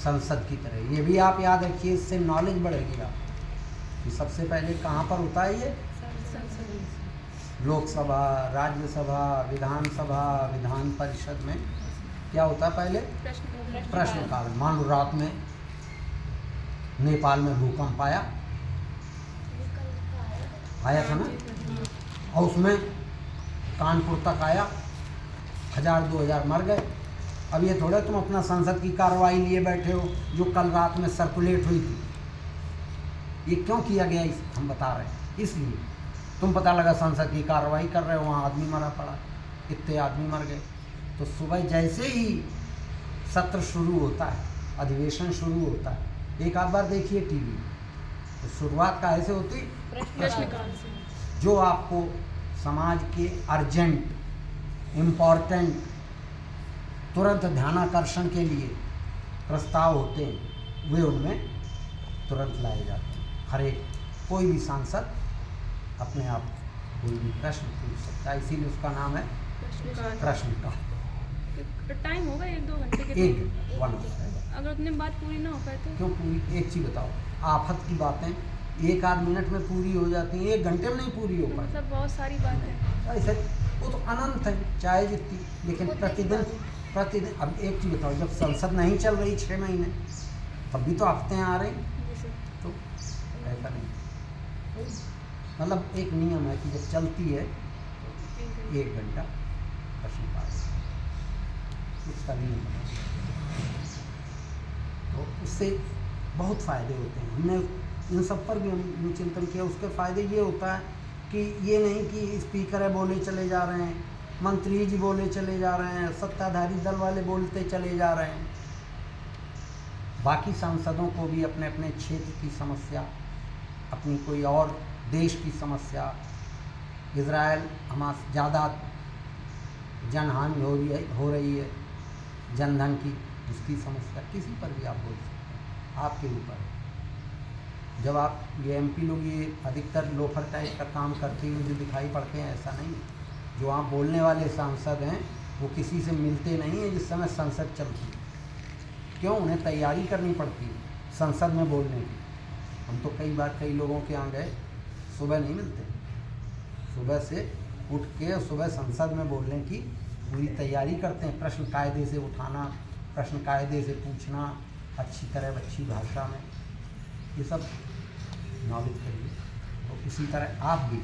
संसद की तरह। ये भी आप याद रखिए, इससे नॉलेज बढ़ेगी आप कि सबसे पहले कहाँ पर होता है ये, लोकसभा, राज्यसभा, विधानसभा, विधान परिषद में क्या होता है पहले, प्रश्नकाल। मान लो रात में नेपाल में भूकंप आया था ना, और उसमें कानपुर तक आया, 1000-2000 मर गए। अब ये थोड़ा तुम अपना संसद की कार्रवाई लिए बैठे हो जो कल रात में सर्कुलेट हुई थी। ये क्यों किया गया हम बता रहे हैं, इसलिए तुम पता लगा संसद की कार्रवाई कर रहे हो, वहाँ आदमी मरा पड़ा, कितने आदमी मर गए। तो सुबह जैसे ही सत्र शुरू होता है, अधिवेशन शुरू होता है, एक आध बार देखिए टीवी, तो शुरुआत काहे से होती, प्रश्नकाल से। जो आपको समाज के अर्जेंट, इम्पॉर्टेंट, तुरंत ध्यानाकर्षण के लिए प्रस्ताव होते हैं, वे उनमें तुरंत लाए जाते हैं। हर एक कोई भी सांसद अपने आप कोई भी प्रश्न पूछ सकता है, इसीलिए उसका नाम है प्रश्नकाल। टाइम होगा 1-2 घंटे के, एक 1 आवर। अगर उतने बात पूरी ना हो पाए तो क्यों पूरी, एक चीज़ बताओ, आफत की बातें 1-8 मिनट में पूरी हो जाती हैं, 1 घंटे में नहीं पूरी हो पाती। मतलब बहुत सारी बात है ऐसे वो तो अनंत है, चाहे जितनी, लेकिन प्रतिदिन अब एक चीज़ बताओ, जब संसद नहीं चल रही 6 महीने, तब भी तो हफ्ते आ रहे हैं, तो ऐसा नहीं। मतलब एक नियम है कि जब चलती है 1 घंटा प्रश्नकाल, उसका नियम है। तो उससे बहुत फ़ायदे होते हैं। हमने इन सब पर भी हम चिंतन किया। उसके फ़ायदे ये होता है कि ये नहीं कि स्पीकर है बोले चले जा रहे हैं, मंत्री जी बोले चले जा रहे हैं, सत्ताधारी दल वाले बोलते चले जा रहे हैं। बाकी सांसदों को भी अपने अपने क्षेत्र की समस्या, अपनी कोई और देश की समस्या, इज़राइल हमास ज़्यादा जनहानि हो रही है, जनधन की, उसकी समस्या, किसी पर भी आप बोल सकते हैं, आपके ऊपर है। जब आप ये एमपी लोग ये अधिकतर लोफर टाइप का काम करते हुए जो दिखाई पड़ते हैं, ऐसा नहीं है। जो आप बोलने वाले सांसद हैं वो किसी से मिलते नहीं हैं जिस समय संसद चलती है। क्यों, उन्हें तैयारी करनी पड़ती है संसद में बोलने की। हम तो कई बार कई लोगों के यहाँ गए, सुबह नहीं मिलते, सुबह से उठ के सुबह संसद में बोलने की पूरी तैयारी करते हैं, प्रश्न कायदे से उठाना, प्रश्न कायदे से पूछना, अच्छी तरह अच्छी भाषा में, ये सब नॉलेज करिए। तो इसी तरह आप भी,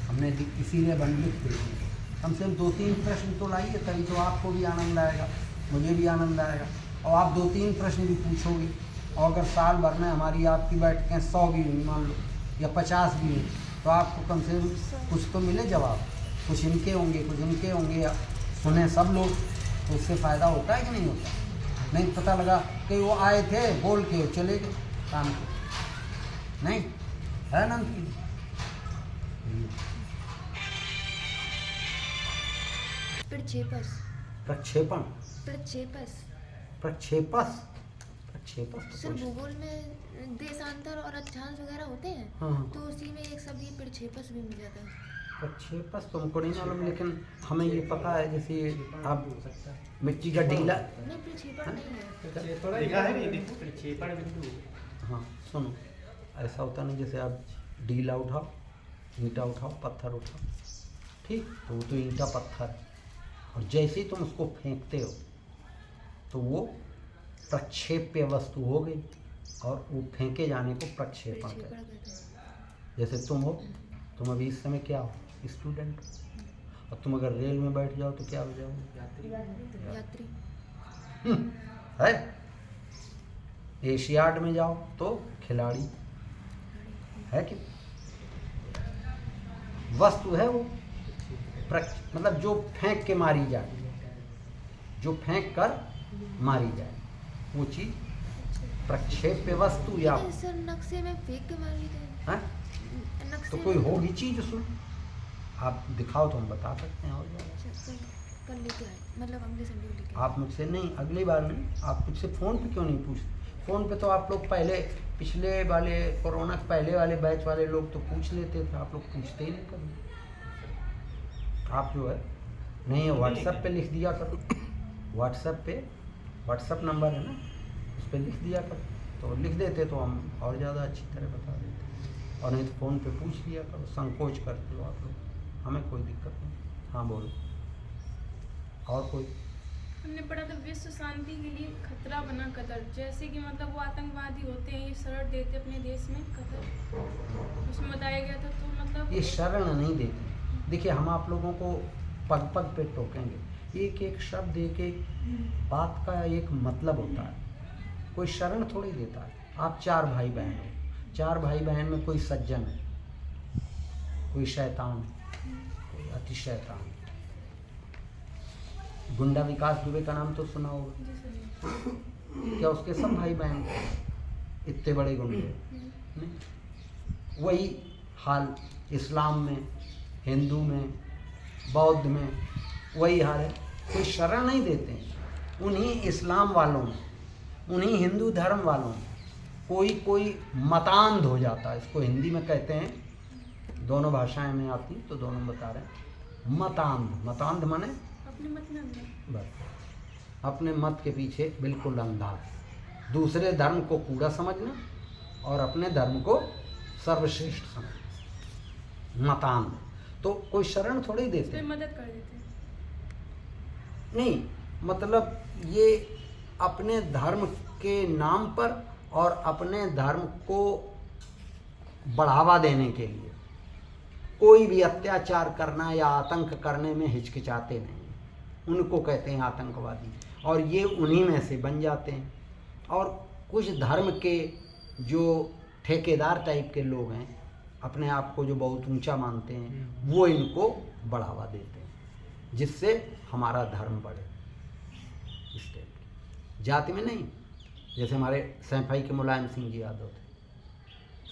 हमने इसीलिए लिख देती है, कम से कम 2-3 प्रश्न तो लाइए, तभी तो आपको भी आनंद आएगा, मुझे भी आनंद आएगा। और आप 2-3 प्रश्न भी पूछोगे, और अगर साल भर में हमारी आपकी बैठकें 100 भी हुई मान लो, या 50 भी हुई, तो आपको कम से कम कुछ तो मिले जवाब। कुछ इनके होंगे, कुछ इनके होंगे, या सुने सब लोग, तो उससे फ़ायदा होता है कि नहीं होता। नहीं पता लगा कि वो आए थे बोल के चले गए काम को, नहीं है ना। प्रक्षेपण सर भूगोल में देशांतर और अक्षांश वगैरह होते हैं। हाँ। तो उसी में एक शब्द प्रक्षेपस भी मिल जाता है। प्रक्षेपस तो हमको नहीं मालूम, लेकिन हमें ये पता है, जैसे आप मिट्टी का ढीला, नहीं प्रक्षेपण नहीं है। हाँ सुनो, ऐसा होता नहीं, जैसे आप ढीला उठाओ, ईंटा उठाओ, पत्थर उठाओ, ठीक, तो वो तो ईंटा पत्थर है, और जैसे ही तुम उसको फेंकते हो तो वो प्रक्षेप्य वस्तु हो गई, और वो फेंके जाने को प्रक्षेपण कहते हैं। जैसे तुम हो, तुम अभी इस समय क्या हो, स्टूडेंट हो, और तुम अगर रेल में बैठ जाओ तो क्या हो जाओगे, यात्री। है। एशियाड में जाओ तो खिलाड़ी है कि वस्तु है वो, मतलब जो फेंक के मारी जाए, जो फेंक कर मारी जाए, वो चीज प्रक्षेप्य वस्तु। या सर नक्शे में फेंक के मार ली जाए, तो कोई होगी चीज उसमें, आप दिखाओ तो हम बता सकते हैं। और कल लेके आए, मतलब अगले संडे लेके आए। आप मुझसे नहीं, अगली बार नहीं, आप मुझसे फ़ोन पे क्यों नहीं पूछते? फ़ोन पे तो आप लोग पहले, पिछले वाले कोरोना के पहले वाले बैच वाले लोग तो पूछ लेते थे, आप लोग पूछते ही नहीं कभी। आप जो है नहीं है, व्हाट्सएप पे लिख दिया करो, व्हाट्सएप नंबर है ना, उस पर लिख दिया करो, तो लिख देते तो हम और ज़्यादा अच्छी तरह बता देते, और नहीं तो फ़ोन पे पूछ लिया करो, संकोच करते हो आप लोग, हमें कोई दिक्कत नहीं। हाँ बोलो, और कोई? हमने पढ़ा था विश्व शांति के लिए खतरा बना कतर, जैसे कि मतलब वो आतंकवादी होते हैं, ये शरण देते अपने देश में कतर, उसमें बताया गया था। तो मतलब ये शरण नहीं देते। देखिए हम आप लोगों को पग पग पे टोकेंगे, एक एक शब्द एक एक बात का एक मतलब होता है, कोई शरण थोड़ी देता है। आप 4 भाई बहन हो, 4 भाई बहन में कोई सज्जन है, कोई शैतान है, कोई अति शैतान। गुंडा विकास दुबे का नाम तो सुना होगा, जी सर। क्या उसके सब भाई बहन इतने बड़े गुंडे नहीं? वही हाल इस्लाम में, हिंदू में, बौद्ध में वही हाल है। कोई शरण नहीं देते हैं। उन्हीं इस्लाम वालों में, उन्हीं हिंदू धर्म वालों में कोई मतांध हो जाता है, इसको हिंदी में कहते हैं, दोनों भाषाएं में आती तो दोनों बता रहे हैं। मतांध माने अपने मत में अंदर बस अपने मत के पीछे बिल्कुल अंधा, दूसरे धर्म को कूड़ा समझना और अपने धर्म को सर्वश्रेष्ठ समझना, मतांध। तो कोई शरण थोड़ी देते फिर हैं। मदद कर देते हैं। नहीं, मतलब ये अपने धर्म के नाम पर और अपने धर्म को बढ़ावा देने के लिए कोई भी अत्याचार करना या आतंक करने में हिचकिचाते नहीं, उनको कहते हैं आतंकवादी, और ये उन्हीं में से बन जाते हैं। और कुछ धर्म के जो ठेकेदार टाइप के लोग हैं, अपने आप को जो बहुत ऊंचा मानते हैं, वो इनको बढ़ावा देते हैं, जिससे हमारा धर्म बढ़े। इस टाइप की जाति में नहीं, जैसे हमारे सैफई के मुलायम सिंह जी यादव थे,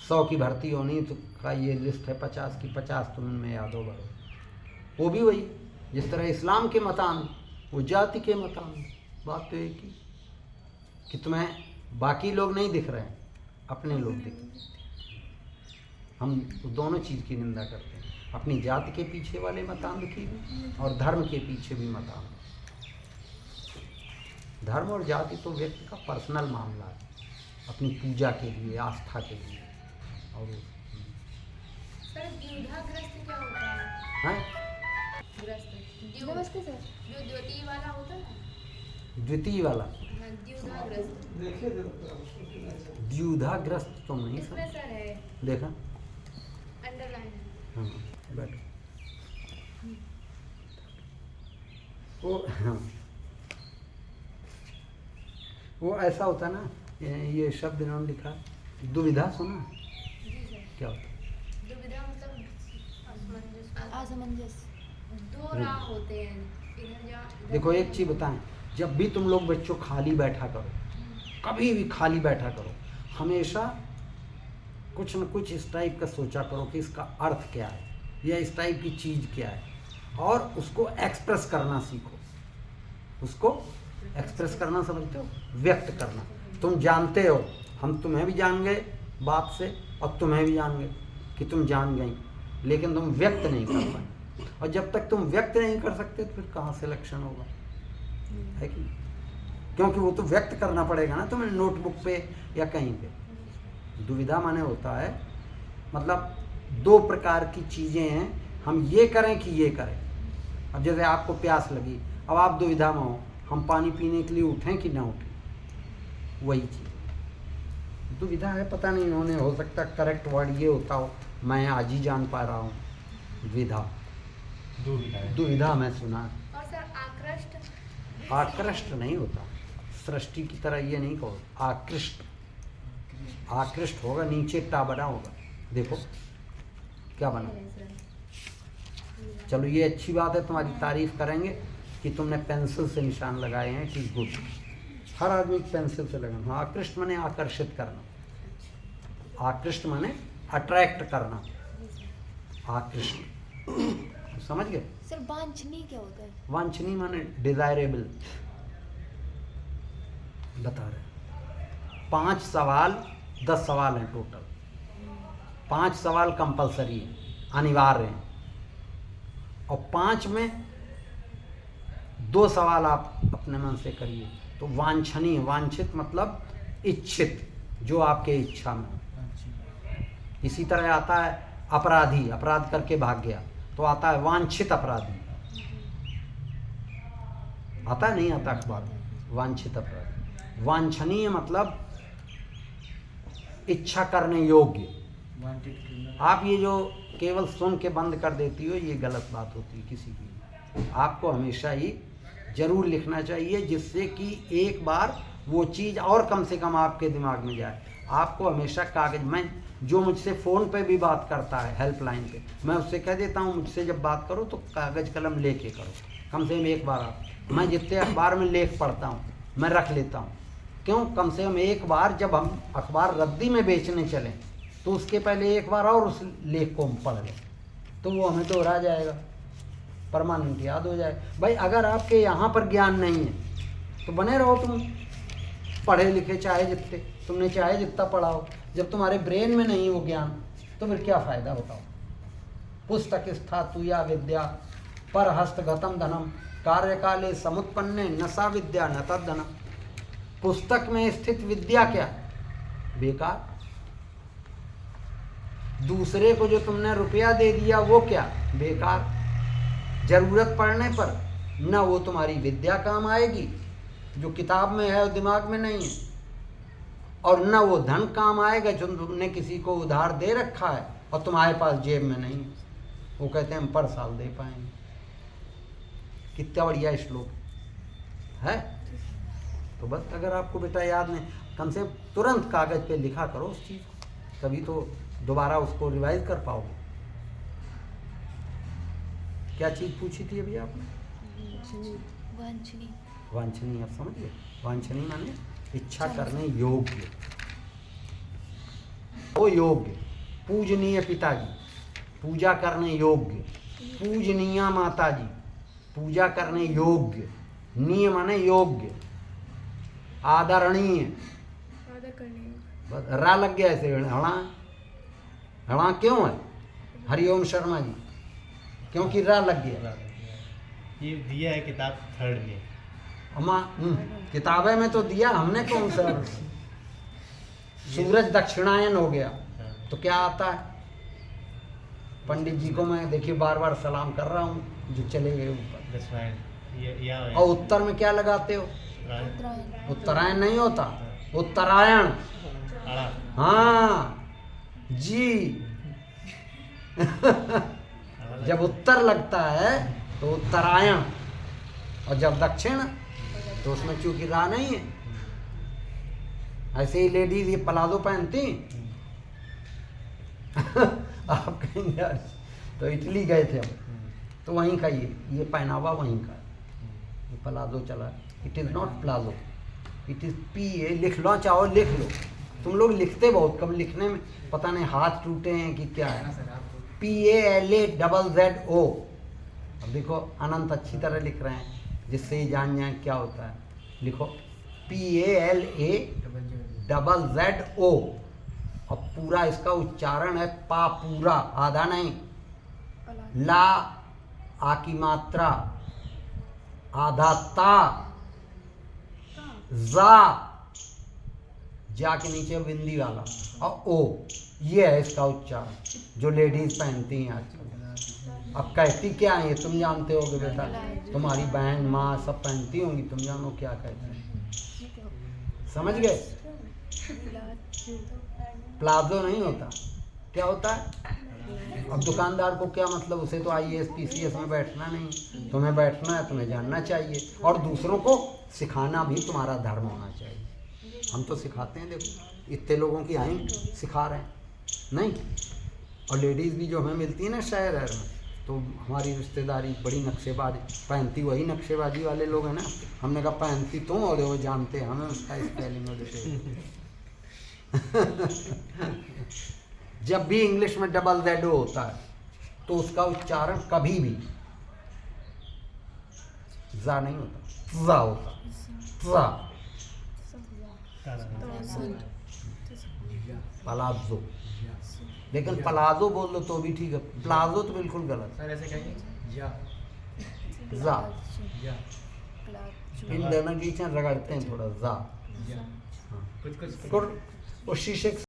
100 की भर्ती होनी तो का ये लिस्ट है 50 की, 50 तुम उनमें यादव भरो। वो भी वही, जिस तरह इस्लाम के मतान वो जाति के मतान। बात तो एक ही कि तुम्हें बाकी लोग नहीं दिख रहे हैं, अपने लोग दिख रहे हैं। हम दोनों चीज़ की निंदा करते हैं, अपनी जाति के पीछे वाले मतांध की भी और धर्म के पीछे भी मतांध। धर्म और जाति तो व्यक्ति का पर्सनल मामला है, अपनी पूजा के लिए, आस्था के लिए। और सर द्विधाग्रस्त क्या होता है? हैं? नमस्ते सर, जो द्वितीय वाला होता है, द्वितीय वाला हाँ, द्विधाग्रस्त, द्विधाग्रस्त तो नहीं इसमें सर, सर है देखा? अंडरलाइन। हाँ बैठो। वो हाँ, वो ऐसा होता ना, ये शब्द इन्होंने लिखा, दुविधा सुना? जी सर। क्या होता है? दुविधा मतलब असमंजस। दो राह होते हैं, इधर जा देखो एक चीज़ बताएं, जब भी तुम लोग बच्चों खाली बैठा करो, कभी भी खाली बैठा करो, हमेशा कुछ न कुछ इस टाइप का सोचा करो कि इसका अर्थ क्या है या इस टाइप की चीज़ क्या है, और उसको एक्सप्रेस करना सीखो। उसको एक्सप्रेस करना समझते हो, व्यक्त करना। तुम जानते हो, हम तुम्हें भी जान गए बात से और तुम्हें भी जान गए कि तुम जान गई, लेकिन तुम व्यक्त नहीं कर पाए, और जब तक तुम व्यक्त नहीं कर सकते तो फिर कहाँ से लक्षण होगा, है कि? क्योंकि वो तो व्यक्त करना पड़ेगा ना तुम्हें, नोटबुक पे या कहीं पे। दुविधा माने होता है, मतलब 2 प्रकार की चीज़ें हैं, हम ये करें कि ये करें। अब जैसे आपको प्यास लगी, अब आप दुविधा में हो, हम पानी पीने के लिए उठें कि ना उठें, वही चीज़ दुविधा है। पता नहीं इन्होंने, हो सकता करेक्ट वर्ड ये होता हो, मैं आज ही जान पा रहा हूँ। द्विधा, दुविधा मैं सुना। और सर आकृष्ट, आकृष्ट नहीं होता, सृष्टि की तरह ये नहीं कहो, आकृष्ट। आकृष्ट होगा, नीचे टा बना होगा, देखो क्या बना। चलो ये अच्छी बात है, तुम्हारी तारीफ करेंगे कि तुमने पेंसिल से निशान लगाए हैं, कि गुड। हर आदमी पेंसिल से लगाना। हाँ, आकृष्ट माने आकर्षित करना, आकृष्ट माने अट्रैक्ट करना, आकृष्ट। समझ गए? सर वांछनीय क्या होता है? वांछनीय माने डिजायरेबल। बता रहे 5 सवाल, 10 सवाल हैं टोटल। 5 सवाल कंपलसरी हैं, अनिवार्य हैं, और 5 में 2 सवाल आप अपने मन से करिए। तो वांछनीय, वांछित मतलब इच्छित, जो आपके इच्छा में। इसी तरह आता है अपराधी, अपराध करके भाग गया, तो आता है वांछित अपराधी। आता नहीं आता अखबार में? वांछित अपराधी। वांछनीय मतलब इच्छा करने योग्य। आप ये जो केवल सुन के बंद कर देती हो, ये गलत बात होती है किसी की। आपको हमेशा ही जरूर लिखना चाहिए, जिससे कि एक बार वो चीज़ और कम से कम आपके दिमाग में जाए। आपको हमेशा कागज, मैं जो मुझसे फ़ोन पे भी बात करता है हेल्पलाइन पे, मैं उससे कह देता हूँ मुझसे जब बात करो तो कागज़ कलम लेके करो, कम से कम एक बार। आप, मैं जितने अखबार में लेख पढ़ता हूँ मैं रख लेता हूँ। क्यों? कम से कम एक बार जब हम अखबार रद्दी में बेचने चलें तो उसके पहले एक बार और उस लेख को हम पढ़ लें, तो वो हमें दोहरा जाएगा, परमानेंट याद हो जाएगा। भाई अगर आपके यहाँ पर ज्ञान नहीं है तो बने रहो तुम पढ़े लिखे, चाहे जितने तुमने चाहे जितना पढ़ाओ, जब तुम्हारे ब्रेन में नहीं वो ज्ञान तो फिर क्या फ़ायदा बताओ। पुस्तक स्थातु या विद्या पर हस्तगतम धनम कार्यकाले समुत्पन्ने न सा विद्या न तद्धनम। पुस्तक में स्थित विद्या क्या? बेकार। दूसरे को जो तुमने रुपया दे दिया वो क्या? बेकार। जरूरत पड़ने पर न वो तुम्हारी विद्या काम आएगी जो किताब में है और दिमाग में नहीं है, और न वो धन काम आएगा जो तुमने किसी को उधार दे रखा है और तुम्हारे पास जेब में नहीं है। वो कहते हैं हम पर साल दे पाएंगे। कितना बढ़िया श्लोक है। तो बस अगर आपको बेटा याद नहीं, कम से तुरंत कागज पे लिखा करो उस चीज़ को, तभी तो दोबारा उसको रिवाइज कर पाओगे। क्या चीज़ पूछी थी अभी आपने? वांछनीय। वांछनीय, आप समझ गए? वांछनीय माने इच्छा करने योग्य, वो योग्य। पूजनीय पिताजी, पूजा करने योग्य। पूजनीय माताजी, पूजा करने योग्य। नियम माने योग्य। आदरणीय, आदर करने। बस रा लग गया ऐसे। हड़ा हड़ा क्यों है? हरिओम शर्मा जी, क्योंकि रा लग गया। ये दिया है किताब थर्ड में। अम्मा किताबें में तो दिया हमने, कौन सा? सूरज दक्षिणायन हो गया तो क्या आता है? पंडित जी को मैं देखिए बार बार सलाम कर रहा हूँ जो चले गए ऊपर। दक्षिणायन। और उत्तर में क्या लगाते हो? उत्तरायण। उत्तरायण नहीं होता, उत्तरायण। हाँ जी। जब उत्तर लगता है तो उत्तरायण, और जब दक्षिण तो उसमें चूंकि रा नहीं है। ऐसे ही लेडीज ये प्लाजो पहनती। आप कहेंगे यार, तो इटली गए थे हम, तो वहीं का ये पहनावा वहीं का, ये प्लाजो चला। It is not palazzo, it is PA। लिख लो, चाहो लिख लो। तुम लोग लिखते बहुत कम, लिखने में पता नहीं हाथ टूटे हैं कि क्या है। PALAZZO। अब देखो अनंत अच्छी तरह लिख रहे हैं जिससे ही जान जाए क्या होता है। लिखो PALAZZO। अब पूरा इसका उच्चारण है पा, पूरा, आधा नहीं। ला आ की मात्रा आधा, ता जा के नीचे बिंदी वाला, और ओ, ये है इसका उच्चारण जो लेडीज पहनती हैं आजकल। अब कहती क्या है ये तुम जानते होगे बेटा, तुम्हारी बहन माँ सब पहनती होंगी, तुम जानो क्या कहते हैं। समझ गए? प्लाजो नहीं होता, क्या होता है? अब दुकानदार को क्या मतलब, उसे तो IAS PCS में बैठना नहीं, तुम्हें बैठना है, तुम्हें जानना चाहिए, और दूसरों को सिखाना भी तुम्हारा धर्म होना चाहिए। हम तो सिखाते हैं, देखो इतने लोगों की आई सिखा रहे हैं नहीं। और लेडीज़ भी जो हमें मिलती है ना शहर में, तो हमारी रिश्तेदारी बड़ी नक्शेबाजी पहनती, वही नक्शेबाजी वाले लोग हैं ना। हमने कहा पहनती तुम, और वो जानते हैं हमें उसका स्पेलिंग देते। जब भी इंग्लिश में ZZO होता है तो उसका उच्चारण कभी भी जा नहीं होता, जा होता, जा। पलाजो, लेकिन पलाजो बोल लो तो भी ठीक है, प्लाजो तो बिल्कुल गलत। सर ऐसे कहेंगे जा, इन दोनों बीच में रगड़ते हैं थोड़ा, जा। हाँ। कुछ और शीशे के